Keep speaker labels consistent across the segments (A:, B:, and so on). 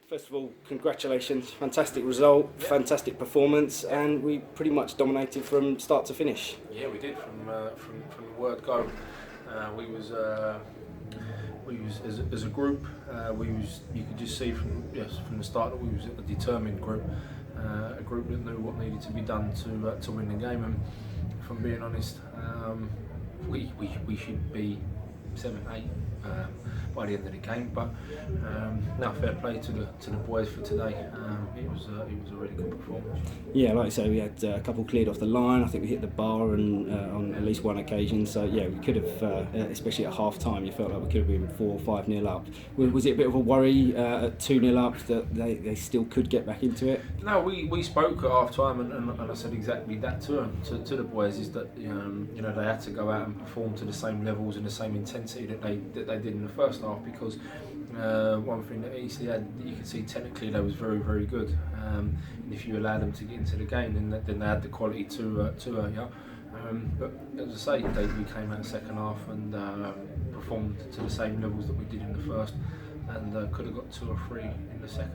A: First of all, congratulations, fantastic result, fantastic performance, and we pretty much dominated from start to finish.
B: Yeah, we did from the word go. We was as a group. You could just see from the start that we was a determined group, a group that knew what needed to be done to win the game. And if I'm being honest, we should be 7-8 by the end of the game. But now fair play to the boys for today. It was a really good performance.
A: Yeah, like I say, we had a couple cleared off the line. I think we hit the bar and on at least one occasion. So yeah, we could have, especially at half time, you felt like we could have been 4 or 5-0 up. Was it a bit of a worry at 2-0 up that they still could get back into it?
B: No, we spoke at half time and I said exactly that to them, to the boys, is that they had to go out and perform to the same levels and the same intensity that they did in the first half, because one thing that Eastleigh had, you could see technically they was very, very good, and if you allowed them to get into the game, then they had the quality to but as I say, we came out second half and performed to the same levels that we did in the first, and could have got 2 or 3 in the second.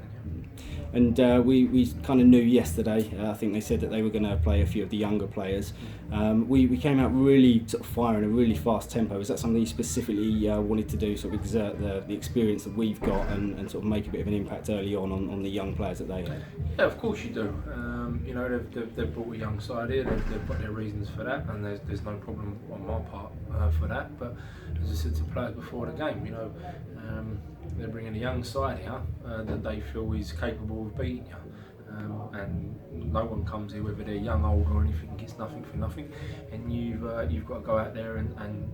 A: And we kind of knew yesterday, I think they said that they were going to play a few of the younger players. We came out really sort of firing a really fast tempo. Is that something you specifically wanted to do, sort of exert the experience that we've got and sort of make a bit of an impact early on the young players that they have?
B: Yeah, of course you do. They've brought a young side here, they've got their reasons for that, and there's no problem on my part for that. But as I said to players before the game, they're bringing a young side here that they feel is capable of beating you, and no one comes here, whether they're young, old or anything, gets nothing for nothing, and you've got to go out there and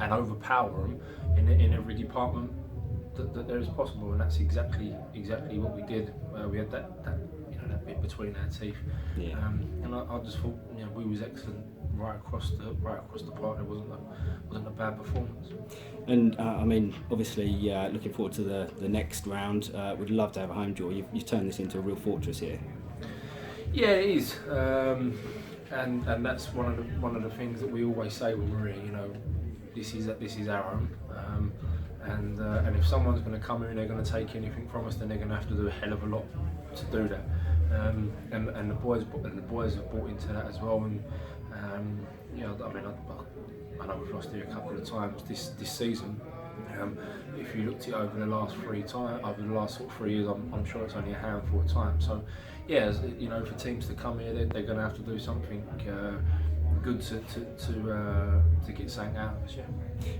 B: overpower them in every department that there is possible, and that's exactly what we did. We had that bit between our teeth, and I just thought we was excellent right across the park. There wasn't a bad performance.
A: And obviously, looking forward to the next round. We'd love to have a home draw. You've turned this into a real fortress here.
B: Yeah, it is, and that's one of the things that we always say when we're here. This is our home, and if someone's going to come here and they're going to take anything from us, then they're going to have to do a hell of a lot to do that. And the boys have bought into that as well. And I know we've lost here a couple of times this season. If you looked at it over the last 3 years, I'm sure it's only a handful of times. So yeah, for teams to come here, they're going to have to do something good to get something out of us. Yeah.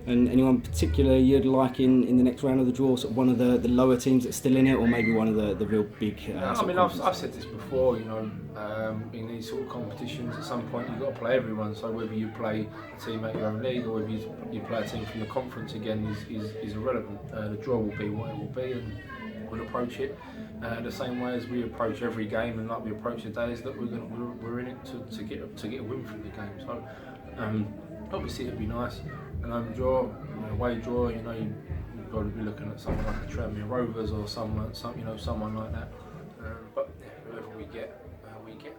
A: And anyone particular you'd like in the next round of the draw, sort of one of the lower teams that's still in it, or maybe one of the real big?
B: I've said this before. In these sort of competitions, at some point you've got to play everyone. So whether you play a team at your own league or whether you play a team from the conference again is irrelevant. The draw will be what it will be, and we'll approach it the same way as we approach every game, and like we approach the days that we're in it to get a win from the game. So obviously it'd be nice an home draw, away draw. You'd probably be looking at someone like the Chapman Rovers or someone like that. But whoever we get, we get.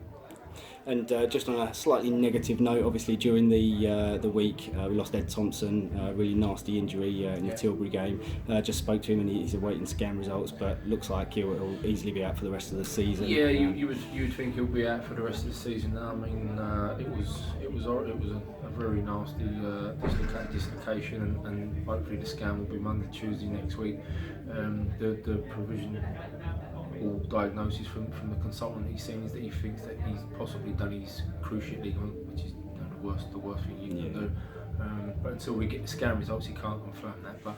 A: And just on a slightly negative note, obviously during the week we lost Ed Thompson, really nasty injury in the Tilbury game. Just spoke to him and he's awaiting scan results, but looks like he'll easily be out for the rest of the season.
B: Yeah, you'd think he'll be out for the rest of the season. I mean, it was a very nasty dislocation, and hopefully the scan will be Monday, Tuesday next week. The provision or diagnosis from the consultant he's seen is that he thinks that he's possibly done his cruciate ligament, which is the worst thing you can do. But until we get the scan results, he can't confirm that. But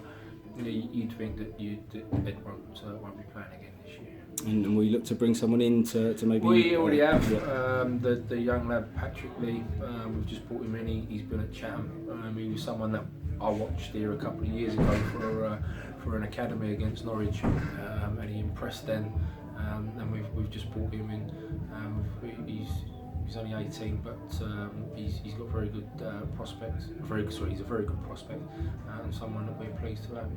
B: you'd think that Ed won't be playing again this year.
A: And we look to bring someone in to maybe.
B: We already have the young lad Patrick Lee. We've just brought him in. He's been at Chapman. He was someone that I watched here a couple of years ago for an academy against Norwich, and he impressed then. And we've just brought him in. He's only 18, but he's got very good prospects. He's a very good prospect, and someone that we're pleased to have.